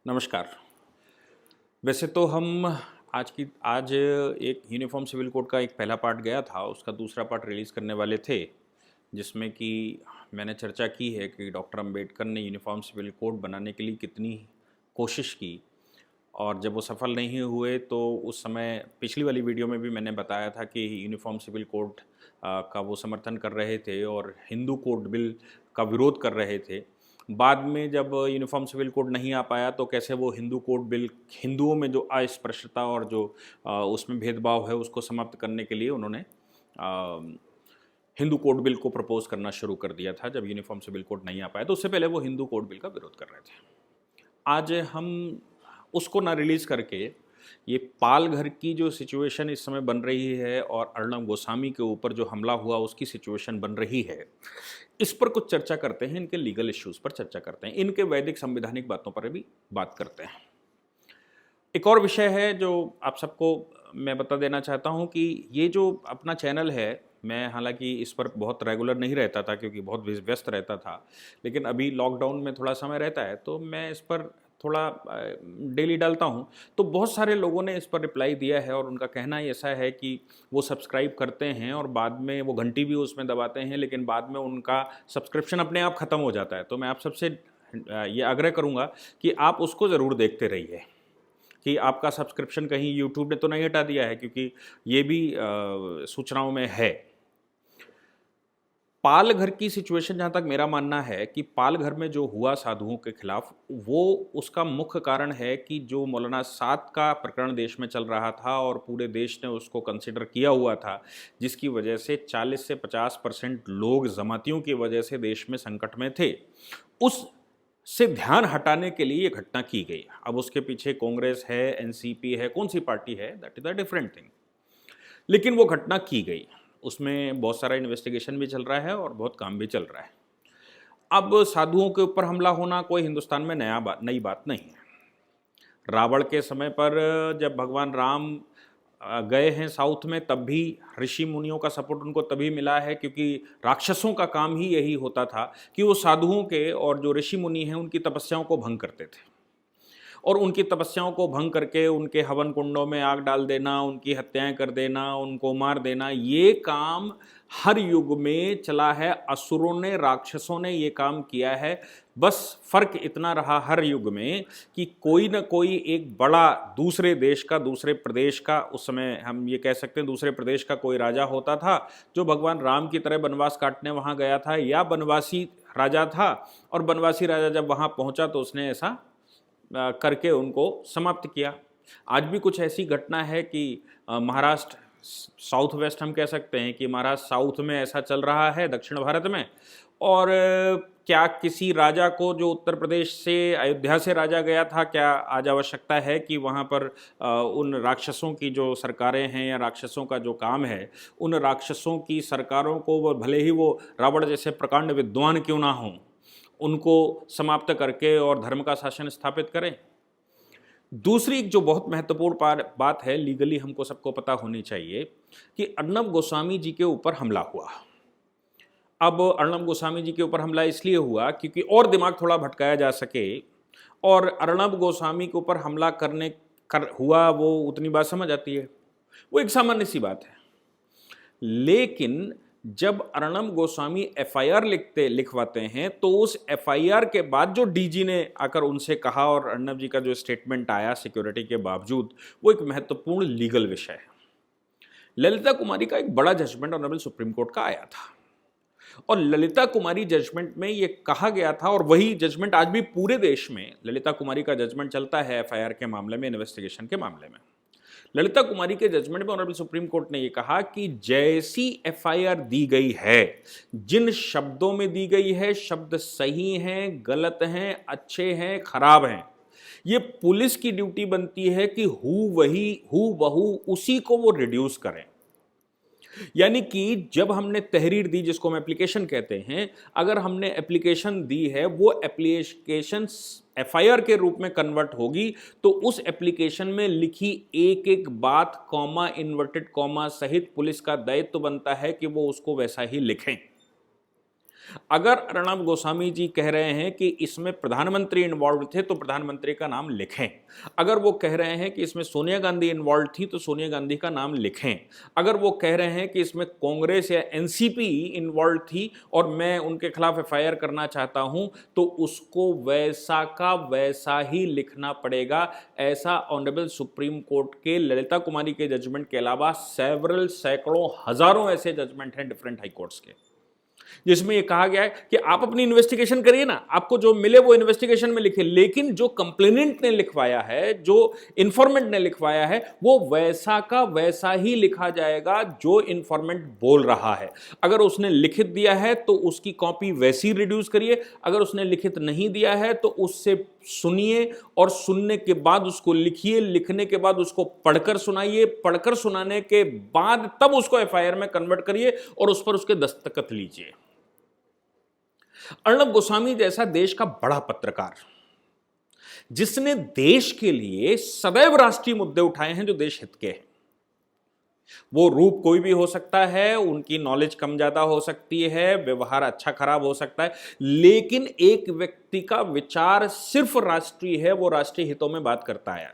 नमस्कार। वैसे तो हम आज एक यूनिफ़ॉर्म सिविल कोड का एक पहला पार्ट गया था, उसका दूसरा पार्ट रिलीज़ करने वाले थे, जिसमें कि मैंने चर्चा की है कि डॉक्टर अंबेडकर ने यूनिफ़ॉर्म सिविल कोड बनाने के लिए कितनी कोशिश की और जब वो सफल नहीं हुए तो उस समय पिछली वाली वीडियो में भी मैंने बताया था कि यूनिफ़ॉर्म सिविल कोड का वो समर्थन कर रहे थे और हिंदू कोड बिल का विरोध कर रहे थे। बाद में जब यूनिफ़ॉर्म सिविल कोड नहीं आ पाया तो कैसे वो हिंदू कोड बिल हिंदुओं में जो अस्पृश्यता और जो उसमें भेदभाव है उसको समाप्त करने के लिए उन्होंने हिंदू कोड बिल को प्रपोज़ करना शुरू कर दिया था जब यूनिफ़ॉर्म सिविल कोड नहीं आ पाया, तो उससे पहले वो हिंदू कोड बिल का विरोध कर रहे थे। आज हम उसको ना रिलीज़ करके ये पाल घर की जो सिचुएशन इस समय बन रही है और अर्णब गोस्वामी के ऊपर जो हमला हुआ उसकी सिचुएशन बन रही है, इस पर कुछ चर्चा करते हैं, इनके लीगल इश्यूज़ पर चर्चा करते हैं, इनके वैदिक संवैधानिक बातों पर भी बात करते हैं। एक और विषय है जो आप सबको मैं बता देना चाहता हूँ कि ये जो अपना चैनल है, मैं हालांकि इस पर बहुत रेगुलर नहीं रहता था क्योंकि बहुत व्यस्त रहता था, लेकिन अभी लॉकडाउन में थोड़ा समय रहता है तो मैं इस पर थोड़ा डेली डालता हूँ। तो बहुत सारे लोगों ने इस पर रिप्लाई दिया है और उनका कहना ही ऐसा है कि वो सब्सक्राइब करते हैं और बाद में वो घंटी भी उसमें दबाते हैं, लेकिन बाद में उनका सब्सक्रिप्शन अपने आप ख़त्म हो जाता है। तो मैं आप सबसे ये आग्रह करूँगा कि आप उसको ज़रूर देखते रहिए कि आपका सब्सक्रिप्शन कहीं यूट्यूब ने तो नहीं हटा दिया है, क्योंकि ये भी सूचनाओं में है। पाल घर की सिचुएशन जहाँ तक मेरा मानना है कि पाल घर में जो हुआ साधुओं के खिलाफ, वो उसका मुख्य कारण है कि जो मौलाना साद का प्रकरण देश में चल रहा था और पूरे देश ने उसको कंसिडर किया हुआ था, जिसकी वजह से 40 से 50% लोग जमातियों की वजह से देश में संकट में थे। उस से ध्यान हटाने के लिए ये घटना की गई। अब उसके पीछे कांग्रेस है, एनसीपी है, कौन सी पार्टी है, that is a different thing, लेकिन वो घटना की गई। उसमें बहुत सारा इन्वेस्टिगेशन भी चल रहा है और बहुत काम भी चल रहा है। अब साधुओं के ऊपर हमला होना कोई हिंदुस्तान में नई बात नहीं है। रावण के समय पर जब भगवान राम गए हैं साउथ में, तब भी ऋषि मुनियों का सपोर्ट उनको तभी मिला है क्योंकि राक्षसों का काम ही यही होता था कि वो साधुओं के और जो ऋषि मुनि हैं उनकी तपस्याओं को भंग करते थे और उनकी तपस्याओं को भंग करके उनके हवन कुंडों में आग डाल देना, उनकी हत्याएं कर देना, उनको मार देना, ये काम हर युग में चला है। असुरों ने, राक्षसों ने ये काम किया है। बस फर्क इतना रहा हर युग में कि कोई ना कोई एक बड़ा दूसरे देश का, दूसरे प्रदेश का, उस समय हम ये कह सकते हैं दूसरे प्रदेश का कोई राजा होता था जो भगवान राम की तरह वनवास काटने वहाँ गया था, या बनवासी राजा था और बनवासी राजा जब वहाँ पहुँचा तो उसने ऐसा करके उनको समाप्त किया। आज भी कुछ ऐसी घटना है कि महाराष्ट्र, साउथ वेस्ट हम कह सकते हैं कि महाराष्ट्र साउथ में ऐसा चल रहा है, दक्षिण भारत में। और क्या किसी राजा को जो उत्तर प्रदेश से, अयोध्या से राजा गया था, क्या आज आवश्यकता है कि वहाँ पर उन राक्षसों की जो सरकारें हैं या राक्षसों का जो काम है, उन राक्षसों की सरकारों को, वो भले ही वो रावण जैसे प्रकांड विद्वान क्यों ना हों, उनको समाप्त करके और धर्म का शासन स्थापित करें। दूसरी जो बहुत महत्वपूर्ण बात है, लीगली हमको सबको पता होनी चाहिए कि अर्णब गोस्वामी जी के ऊपर हमला हुआ। अब अर्णब गोस्वामी जी के ऊपर हमला इसलिए हुआ क्योंकि और दिमाग थोड़ा भटकाया जा सके, और अर्णब गोस्वामी के ऊपर हमला हुआ, वो उतनी बात समझ आती है, वो एक सामान्य सी बात है। लेकिन जब अर्णब गोस्वामी एफआईआर लिखवाते हैं तो उस एफआईआर के बाद जो डीजी ने आकर उनसे कहा और अर्णब जी का जो स्टेटमेंट आया सिक्योरिटी के बावजूद, वो एक महत्वपूर्ण लीगल विषय है। ललिता कुमारी का एक बड़ा जजमेंट ऑनरेबल सुप्रीम कोर्ट का आया था और ललिता कुमारी जजमेंट में ये कहा गया था, और वही जजमेंट आज भी पूरे देश में ललिता कुमारी का जजमेंट चलता है एफआईआर के मामले में, इन्वेस्टिगेशन के मामले में। ललिता कुमारी के जजमेंट में ऑनरेबल सुप्रीम कोर्ट ने यह कहा कि जैसी एफआईआर दी गई है, जिन शब्दों में दी गई है, शब्द सही हैं, गलत हैं, अच्छे हैं, खराब हैं, ये पुलिस की ड्यूटी बनती है कि हू बहू उसी को वो रिड्यूस करें। यानी कि जब हमने तहरीर दी, जिसको हम एप्लीकेशन कहते हैं, अगर हमने एप्लीकेशन दी है, वो एप्लीकेशन एफआईआर के रूप में कन्वर्ट होगी तो उस एप्लीकेशन में लिखी एक एक बात, कॉमा, इन्वर्टेड कॉमा सहित पुलिस का दायित्व बनता है कि वो उसको वैसा ही लिखें। अगर अर्णब गोस्वामी जी कह रहे हैं कि इसमें प्रधानमंत्री इन्वॉल्व थे तो प्रधानमंत्री का नाम लिखें। अगर वो कह रहे हैं कि इसमें सोनिया गांधी इन्वॉल्व थी तो सोनिया गांधी का नाम लिखें। अगर वो कह रहे हैं कि इसमें कांग्रेस या एनसीपी इन्वॉल्व थी और मैं उनके खिलाफ एफआईआर करना चाहता हूं तो उसको वैसा का वैसा ही लिखना पड़ेगा। ऐसा ऑनरेबल सुप्रीम कोर्ट के ललिता कुमारी के जजमेंट के अलावा सेवरल सैकड़ों हजारों ऐसे जजमेंट हैं डिफरेंट हाई कोर्ट्स के, जिसमें यह कहा गया है कि आप अपनी इन्वेस्टिगेशन करिए ना, आपको जो मिले वो इन्वेस्टिगेशन में लिखिए, लेकिन जो कंप्लेनेंट ने लिखवाया है, जो इन्फॉर्मेंट ने लिखवाया है, वो वैसा का वैसा ही लिखा जाएगा जो इन्फॉर्मेंट बोल रहा है। अगर उसने लिखित दिया है तो उसकी कॉपी वैसी रिड्यूस करिए, अगर उसने लिखित नहीं दिया है तो उससे सुनिए और सुनने के बाद उसको लिखिए, लिखने के बाद उसको पढ़कर सुनाइए, पढ़कर सुनाने के बाद तब उसको एफआईआर में कन्वर्ट करिए और उस पर उसके दस्तखत लीजिए। अर्णब गोस्वामी जैसा देश का बड़ा पत्रकार, जिसने देश के लिए सदैव राष्ट्रीय मुद्दे उठाए हैं जो देश हित के हैं, वो रूप कोई भी हो सकता है, उनकी नॉलेज कम ज्यादा हो सकती है, व्यवहार अच्छा खराब हो सकता है, लेकिन एक व्यक्ति का विचार सिर्फ राष्ट्रीय है, वो राष्ट्रीय हितों में बात करता है।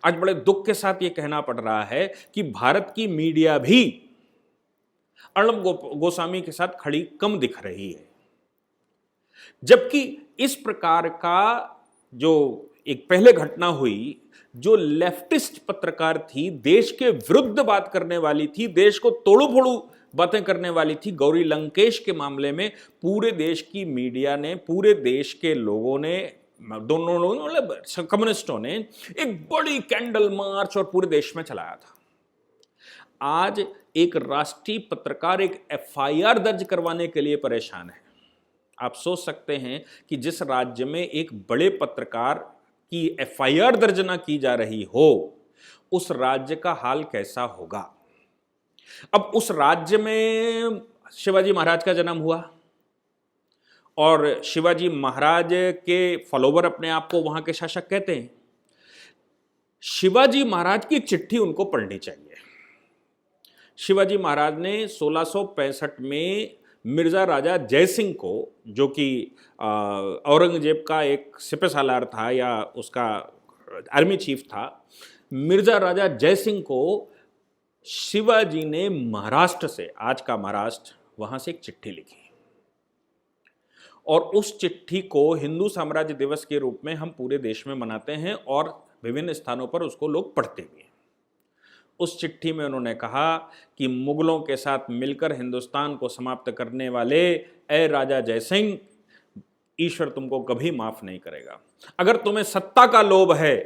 आज बड़े दुख के साथ ये कहना पड़ रहा है कि भारत की मीडिया भी अर्णब गोस्वामी के साथ खड़ी कम दिख रही है, जबकि इस प्रकार का जो एक पहले घटना हुई, जो लेफ्टिस्ट पत्रकार थी, देश के विरुद्ध बात करने वाली थी, देश को तोड़ू फोड़ू बातें करने वाली थी, गौरी लंकेश के मामले में पूरे देश की मीडिया ने, पूरे देश के लोगों ने, दोनों लोगों मतलब कम्युनिस्टों ने एक बड़ी कैंडल मार्च और पूरे देश में चलाया था। आज एक राष्ट्रीय पत्रकार एक एफआईआर दर्ज करवाने के लिए परेशान है। आप सोच सकते हैं कि जिस राज्य में एक बड़े पत्रकार की एफआईआर दर्ज ना की जा रही हो, उस राज्य का हाल कैसा होगा। अब उस राज्य में शिवाजी महाराज का जन्म हुआ और शिवाजी महाराज के फॉलोवर अपने आप को वहां के शासक कहते हैं। शिवाजी महाराज की एक चिट्ठी उनको पढ़नी चाहिए। शिवाजी महाराज ने 1665 में मिर्जा राजा जयसिंह को, जो कि औरंगजेब का एक सिपहसालार था या उसका आर्मी चीफ था, मिर्जा राजा जयसिंह को शिवाजी ने महाराष्ट्र से, आज का महाराष्ट्र, वहां से एक चिट्ठी लिखी और उस चिट्ठी को हिंदू साम्राज्य दिवस के रूप में हम पूरे देश में मनाते हैं और विभिन्न स्थानों पर उसको लोग पढ़ते भी हैं। उस चिट्ठी में उन्होंने कहा कि मुगलों के साथ मिलकर हिंदुस्तान को समाप्त करने वाले ए राजा जयसिंह, ईश्वर तुमको कभी माफ नहीं करेगा। अगर तुम्हें सत्ता का लोभ है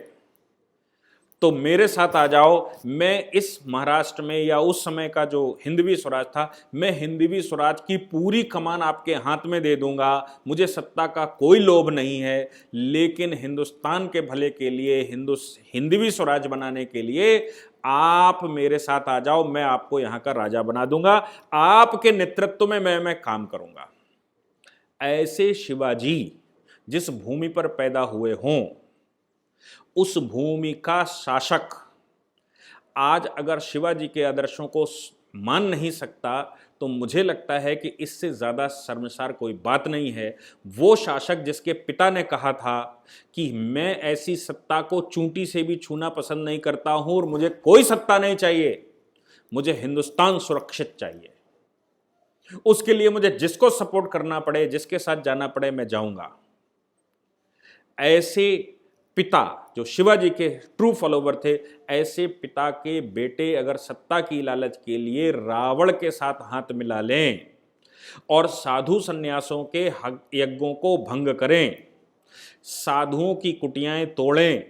तो मेरे साथ आ जाओ। मैं इस महाराष्ट्र में, या उस समय का जो हिंदवी स्वराज था, मैं हिंदवी स्वराज की पूरी कमान आपके हाथ में दे दूंगा। मुझे सत्ता का कोई लोभ नहीं है, लेकिन हिंदुस्तान के भले के लिए, हिंदवी स्वराज बनाने के लिए आप मेरे साथ आ जाओ, मैं आपको यहां का राजा बना दूंगा, आपके नेतृत्व में मैं काम करूंगा। ऐसे शिवाजी जिस भूमि पर पैदा हुए हों, उस भूमि का शासक आज अगर शिवाजी के आदर्शों को मान नहीं सकता तो मुझे लगता है कि इससे ज्यादा शर्मसार कोई बात नहीं है। वो शासक जिसके पिता ने कहा था कि मैं ऐसी सत्ता को चूंटी से भी छूना पसंद नहीं करता हूं और मुझे कोई सत्ता नहीं चाहिए, मुझे हिंदुस्तान सुरक्षित चाहिए, उसके लिए मुझे जिसको सपोर्ट करना पड़े, जिसके साथ जाना पड़े, मैं जाऊंगा। ऐसे पिता जो शिवाजी के ट्रू फॉलोवर थे, ऐसे पिता के बेटे अगर सत्ता की लालच के लिए रावण के साथ हाथ मिला लें और साधु सन्यासों के यज्ञों को भंग करें, साधुओं की कुटियाएं तोड़ें,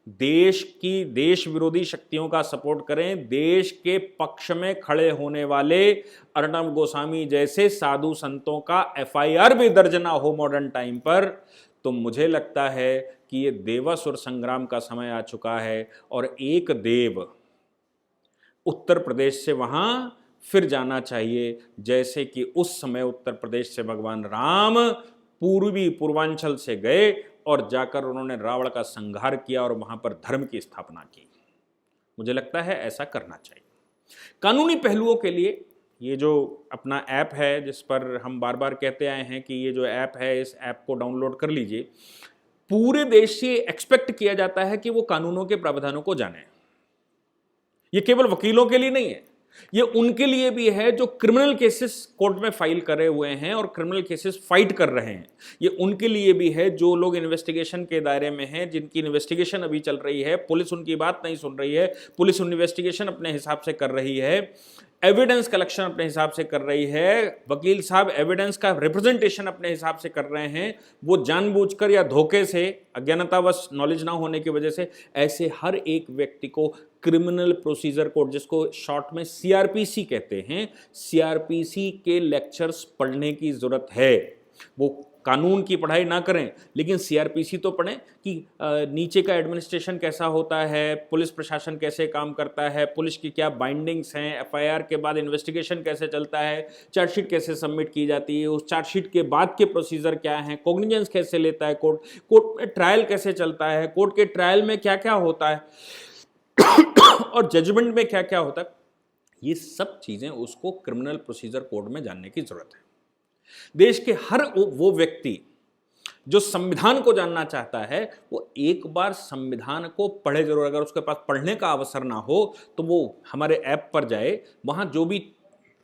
देश विरोधी शक्तियों का सपोर्ट करें, देश के पक्ष में खड़े होने वाले अर्णब गोस्वामी जैसे साधु संतों का एफआईआर भी दर्ज ना हो मॉडर्न टाइम पर, तो मुझे लगता है कि ये देवासुर संग्राम का समय आ चुका है और एक देव उत्तर प्रदेश से वहां फिर जाना चाहिए, जैसे कि उस समय उत्तर प्रदेश से भगवान राम पूर्वांचल से गए और जाकर उन्होंने रावण का संहार किया और वहां पर धर्म की स्थापना की। मुझे लगता है ऐसा करना चाहिए। कानूनी पहलुओं के लिए ये जो अपना ऐप है जिस पर हम बार बार कहते आए हैं कि ये जो ऐप है, इस ऐप को डाउनलोड कर लीजिए। पूरे देश से एक्सपेक्ट किया जाता है कि वो कानूनों के प्रावधानों को जाने। ये केवल वकीलों के लिए नहीं है, ये उनके लिए भी है जो क्रिमिनल केसेस कोर्ट में फाइल करे हुए हैं और क्रिमिनल केसेस फाइट कर रहे हैं। ये उनके लिए भी है जो लोग इन्वेस्टिगेशन के दायरे में हैं, जिनकी इन्वेस्टिगेशन अभी चल रही है, पुलिस उनकी बात नहीं सुन रही है, पुलिस इन्वेस्टिगेशन अपने हिसाब से कर रही है, एविडेंस कलेक्शन अपने हिसाब से कर रही है, वकील साहब एविडेंस का रिप्रेजेंटेशन अपने हिसाब से कर रहे हैं, वो जानबूझकर या धोखे से, अज्ञानतावश, नॉलेज ना होने की वजह से, ऐसे हर एक व्यक्ति को क्रिमिनल प्रोसीजर कोड, जिसको शॉर्ट में सीआरपीसी कहते हैं, सीआरपीसी के लेक्चर्स पढ़ने की जरूरत है। वो कानून की पढ़ाई ना करें लेकिन सीआरपीसी तो पढ़ें कि नीचे का एडमिनिस्ट्रेशन कैसा होता है, पुलिस प्रशासन कैसे काम करता है, पुलिस की क्या बाइंडिंग्स हैं, एफआईआर के बाद इन्वेस्टिगेशन कैसे चलता है, चार्जशीट कैसे सबमिट की जाती है, उस चार्जशीट के बाद के प्रोसीजर क्या हैं, कॉग्निजेंस कैसे लेता है कोर्ट, कोर्ट में ट्रायल कैसे चलता है, कोर्ट के ट्रायल में क्या क्या होता है और जजमेंट में क्या क्या होता है। ये सब चीजें उसको क्रिमिनल प्रोसीजर कोड में जानने की जरूरत है। देश के हर वो व्यक्ति जो संविधान को जानना चाहता है वो एक बार संविधान को पढ़े जरूर। अगर उसके पास पढ़ने का अवसर ना हो तो वो हमारे ऐप पर जाए, वहां जो भी,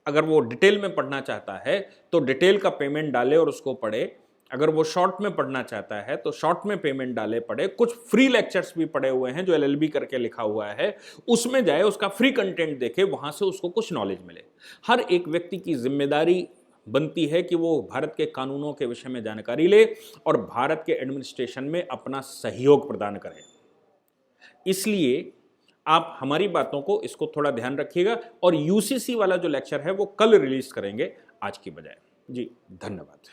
अगर वो डिटेल में पढ़ना चाहता है तो डिटेल का पेमेंट डाले और उसको पढ़े, अगर वो शॉर्ट में पढ़ना चाहता है तो शॉर्ट में पेमेंट डाले पढ़े। कुछ फ्री लेक्चर्स भी पढ़े हुए हैं जो एलएलबी करके लिखा हुआ है, उसमें जाए, उसका फ्री कंटेंट देखे, वहां से उसको कुछ नॉलेज मिले। हर एक व्यक्ति की जिम्मेदारी बनती है कि वो भारत के कानूनों के विषय में जानकारी ले और भारत के एडमिनिस्ट्रेशन में अपना सहयोग प्रदान करें। इसलिए आप हमारी बातों को, इसको थोड़ा ध्यान रखिएगा। और यूसीसी वाला जो लेक्चर है वो कल रिलीज करेंगे आज की बजाय। जी धन्यवाद।